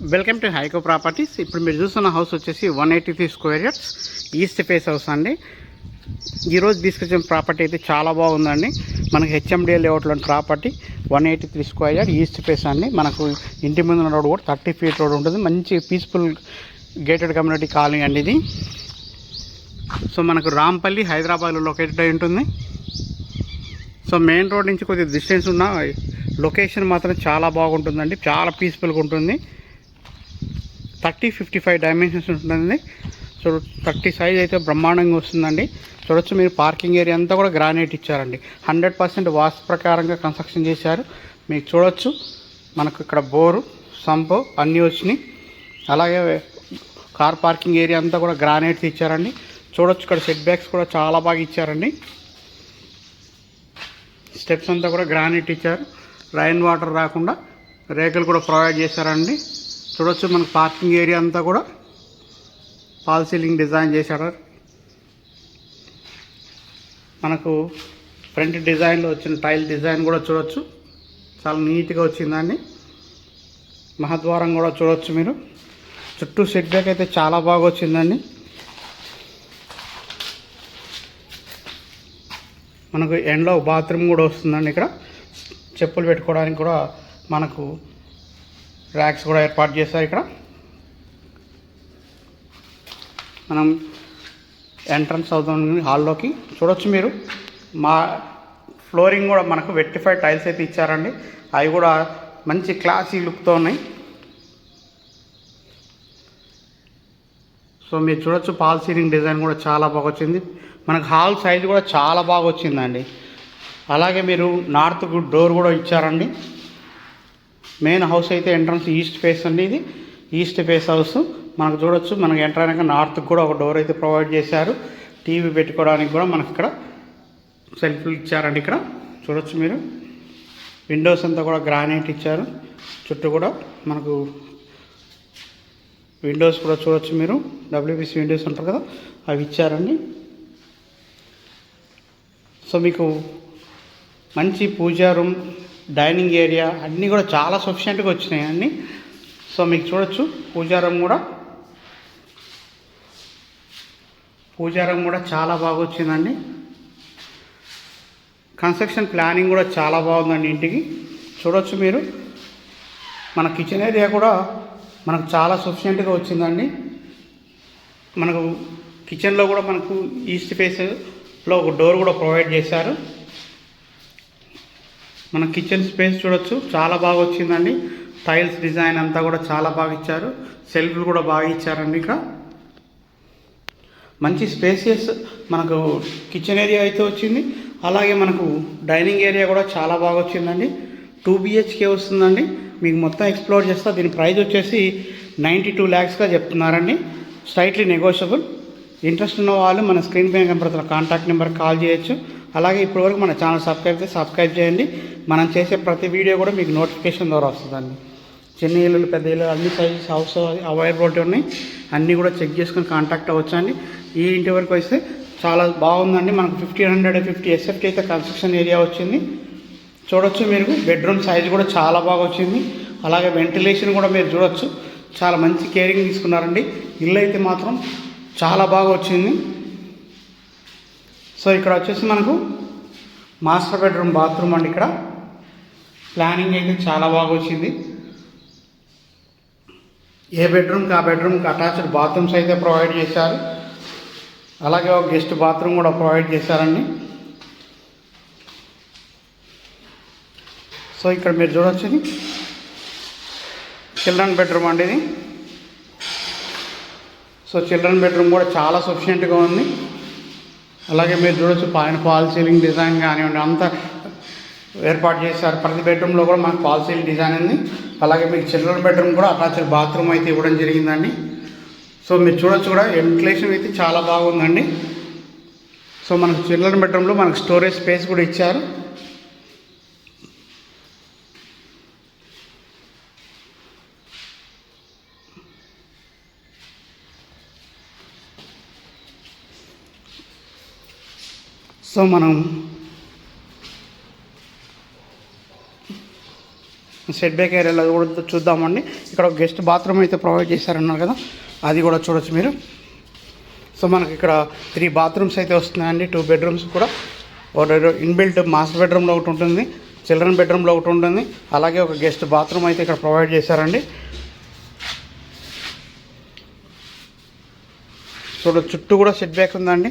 Welcome to హైకో properties. ఇప్పుడు మీరు చూస్తున్న హౌస్ వచ్చేసి 183 square yards east face house అండి. ఈరోజు తీసుకొచ్చిన ప్రాపర్టీ అయితే చాలా బాగుందండి. మనకి హెచ్ఎండిఏ లేఅవుట్లోని property 183 square yard east face అండి. మనకు ఇంటి ముందు రోడ్ కూడా 30 ఫీట్ రోడ్ ఉంటుంది. మంచి పీస్ఫుల్ గేటెడ్ కమ్యూనిటీ కాలనీ అండి ఇది. సో మనకు రాంపల్లి హైదరాబాద్లో లొకేటెడ్ అయి ఉంటుంది. సో మెయిన్ రోడ్ నుంచి కొద్దిగా డిస్టెన్స్ ఉన్న లొకేషన్ మాత్రం చాలా బాగుంటుందండి. చాలా పీస్ఫుల్గా ఉంటుంది. 30-55 డైమెన్షన్స్ ఉంటుందండి. సో 30 సైజ్ అయితే బ్రహ్మాండంగా వస్తుందండి. చూడొచ్చు మీరు, పార్కింగ్ ఏరియా అంతా కూడా గ్రానైట్ ఇచ్చారండి. 100% వాస్తు ప్రకారంగా కన్స్ట్రక్షన్ చేశారు. మీకు చూడొచ్చు మనకు ఇక్కడ బోరు, సంపు అన్నీ వచ్చినాయి. అలాగే కార్ పార్కింగ్ ఏరియా అంతా కూడా గ్రానైట్స్ ఇచ్చారండి. చూడొచ్చు ఇక్కడ సెట్ బ్యాక్స్ కూడా చాలా బాగా ఇచ్చారండి. స్టెప్స్ అంతా కూడా గ్రానైట్ ఇచ్చారు. రైన్ వాటర్ రాకుండా రేకులు కూడా ప్రొవైడ్ చేశారండి. చూడొచ్చు మనకు పార్కింగ్ ఏరియా అంతా కూడా ఫాల్ సీలింగ్ డిజైన్ చేశారు. మనకు ఫ్రంట్ డిజైన్లో వచ్చిన టైల్ డిజైన్ కూడా చూడొచ్చు, చాలా నీట్గా వచ్చిందండి. మహద్వారం కూడా చూడొచ్చు మీరు. చుట్టూ సెట్ బ్యాక్ అయితే చాలా బాగా వచ్చిందండి. మనకు ఎండ్లో బాత్రూమ్ కూడా వస్తుందండి. ఇక్కడ చెప్పులు పెట్టుకోవడానికి కూడా మనకు ర్యాక్స్ కూడా ఏర్పాటు చేశారు. ఇక్కడ మనం ఎంట్రన్స్ అవుతుంది హాల్లోకి. చూడొచ్చు మీరు, మా ఫ్లోరింగ్ కూడా మనకు వెట్టిఫైడ్ టైల్స్ అయితే ఇచ్చారండి. అవి కూడా మంచి క్లాసీ లుక్తో ఉన్నాయి. సో మీరు చూడొచ్చు ఫాల్ సీలింగ్ డిజైన్ కూడా చాలా బాగా వచ్చింది. మనకు హాల్ సైజ్ కూడా చాలా బాగా వచ్చిందండి. అలాగే మీరు నార్త్ డోర్ కూడా ఇచ్చారండి. మెయిన్ హౌస్ అయితే ఎంట్రన్స్ ఈస్ట్ ఫేస్ అండి. ఇది ఈస్ట్ ఫేస్ హౌస్. మనకు చూడొచ్చు, మనకు ఎంటర్ అయినాక నార్త్కి కూడా ఒక డోర్ అయితే ప్రొవైడ్ చేశారు. టీవీ పెట్టుకోవడానికి కూడా మనకి ఇక్కడ సెల్ఫ్లు ఇచ్చారండి. ఇక్కడ చూడొచ్చు మీరు, విండోస్ అంతా కూడా గ్రానైట్ ఇచ్చారు. చుట్టూ కూడా మనకు విండోస్ కూడా చూడొచ్చు మీరు, డబ్ల్యూపీసీ విండోస్ ఉంటారు కదా, అవి ఇచ్చారండి. సో మీకు మంచి పూజా రూమ్, డైనింగ్ ఏరియా అన్నీ కూడా చాలా సఫిషియెంట్గా వచ్చినాయి అన్నీ. సో మీకు చూడొచ్చు పూజా రూమ్ కూడా చాలా బాగా వచ్చిందండి. కన్స్ట్రక్షన్ ప్లానింగ్ కూడా చాలా బాగుందండి ఇంటికి. చూడొచ్చు మీరు, మన కిచెన్ ఏరియా కూడా మనకు చాలా సఫిషియెంట్గా వచ్చిందండి. మనకు కిచెన్లో కూడా మనకు ఈస్ట్ ఫేస్లో ఒక డోర్ కూడా ప్రొవైడ్ చేశారు. మన కిచెన్ స్పేస్ చూడొచ్చు, చాలా బాగా వచ్చిందండి. టైల్స్ డిజైన్ అంతా కూడా చాలా బాగా ఇచ్చారు. సెల్ఫ్లు కూడా బాగా ఇచ్చారండి. ఇక్కడ మంచి స్పేసియస్ మనకు కిచెన్ ఏరియా అయితే వచ్చింది. అలాగే మనకు డైనింగ్ ఏరియా కూడా చాలా బాగా వచ్చిందండి. 2 BHK వస్తుందండి. మీకు మొత్తం ఎక్స్ప్లోర్ చేస్తా. దీని ప్రైస్ వచ్చేసి 92 lakhsగా చెప్తున్నారండి. Slightly negotiable. ఇంట్రెస్ట్ ఉన్న వాళ్ళు మన స్క్రీన్ పైన కనపడుతున్న కాంటాక్ట్ నెంబర్కి కాల్ చేయొచ్చు. అలాగే ఇప్పటివరకు మన ఛానల్ సబ్స్క్రైబ్ చేయండి. మనం చేసే ప్రతి వీడియో కూడా మీకు నోటిఫికేషన్ ద్వారా వస్తుందండి. చిన్న ఇల్లులు, పెద్ద ఇల్లు అన్ని సైజెస్ హౌస్ అవైలబిలిటీ ఉన్నాయి. అన్నీ కూడా చెక్ చేసుకుని కాంటాక్ట్ అవ్వచ్చండి. ఈ ఇంటి వరకు వస్తే చాలా బాగుందండి. మనకు 1550 SFT అయితే కన్స్ట్రక్షన్ ఏరియా వచ్చింది. చూడొచ్చు మీరు, బెడ్రూమ్ సైజ్ కూడా చాలా బాగా వచ్చింది. అలాగే వెంటిలేషన్ కూడా మీరు చూడొచ్చు, చాలా మంచి కేరింగ్ తీసుకున్నారండి. ఇల్లు అయితే మాత్రం చాలా బాగా వచ్చింది. సో ఇక్కడ వచ్చేసి మనకు మాస్టర్ బెడ్రూమ్, బాత్రూమ్ అండి. ఇక్కడ ప్లానింగ్ అయితే చాలా బాగా వచ్చింది. ఏ బెడ్రూమ్కి ఆ బెడ్రూమ్కి అటాచ్డ్ బాత్రూమ్స్ అయితే ప్రొవైడ్ చేశారు. అలాగే ఒక గెస్ట్ బాత్రూమ్ కూడా ప్రొవైడ్ చేశారండి. సో ఇక్కడ మీరు చూడొచ్చు, ఇది చిల్డ్రన్ బెడ్రూమ్ అండి ఇది. సో చిల్డ్రన్ బెడ్రూమ్ కూడా చాలా సఫిషియెంట్గా ఉంది. అలాగే మీరు చూడొచ్చు, పైన ఫాల్ సీలింగ్ డిజైన్ కానివ్వండి అంతా ఏర్పాటు చేశారు. ప్రతి బెడ్రూమ్లో కూడా మనకు ఫాల్ సీలింగ్ డిజైన్ ఉంది. అలాగే మీకు చిల్డ్రన్ బెడ్రూమ్ కూడా అటాచ్డ్ బాత్రూమ్ అయితే ఇవ్వడం జరిగిందండి. సో మీరు చూడొచ్చు కూడా, వెంటిలేషన్ అయితే చాలా బాగుందండి. సో మనకు చిల్డ్రన్ బెడ్రూమ్లో మనకు స్టోరేజ్ స్పేస్ కూడా ఇచ్చారు. సో మనం సెట్ బ్యాక్ ఏరియాలో కూడా చూద్దామండి. ఇక్కడ ఒక గెస్ట్ బాత్రూమ్ అయితే ప్రొవైడ్ చేశారన్నారు కదా, అది కూడా చూడొచ్చు మీరు. సో మనకి ఇక్కడ 3 బాత్రూమ్స్ అయితే వస్తున్నాయండి. 2 బెడ్రూమ్స్ కూడా, ఇన్బిల్ట్ మాస్టర్ బెడ్రూమ్లో ఒకటి ఉంటుంది, చిల్డ్రన్ బెడ్రూమ్లో ఒకటి ఉంటుంది, అలాగే ఒక గెస్ట్ బాత్రూమ్ అయితే ఇక్కడ ప్రొవైడ్ చేశారండి. చూడ చుట్టూ కూడా సెట్ బ్యాక్ ఉందండి.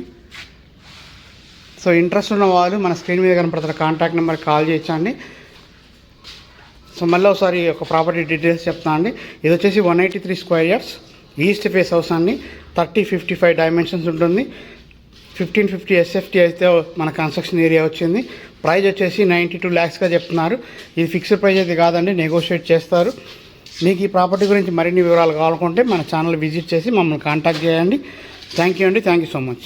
సో ఇంట్రెస్ట్ ఉన్న వాళ్ళు మన స్క్రీన్ మీద కనపడుతున్న కాంటాక్ట్ నెంబర్కి కాల్ చేయొచ్చండి. సో మళ్ళీ ఒకసారి ఒక ప్రాపర్టీ డీటెయిల్స్ చెప్తాను అండి. ఇది వచ్చేసి 183 square yards east face house అండి. 30-55 డైమెన్షన్స్ ఉంటుంది. 1550 SFT అయితే మన కన్స్ట్రక్షన్ ఏరియా వచ్చింది. ప్రైస్ వచ్చేసి 92 lakhsగా చెప్తున్నారు. ఇది ఫిక్స్డ్ ప్రైస్ అయితే కాదండి, నెగోషియేట్ చేస్తారు. మీకు ఈ ప్రాపర్టీ గురించి మరిన్ని వివరాలు కావాలనుకుంటే మన ఛానల్ విజిట్ చేసి మమ్మల్ని కాంటాక్ట్ చేయండి. థ్యాంక్ యూ అండి. Thank you so much.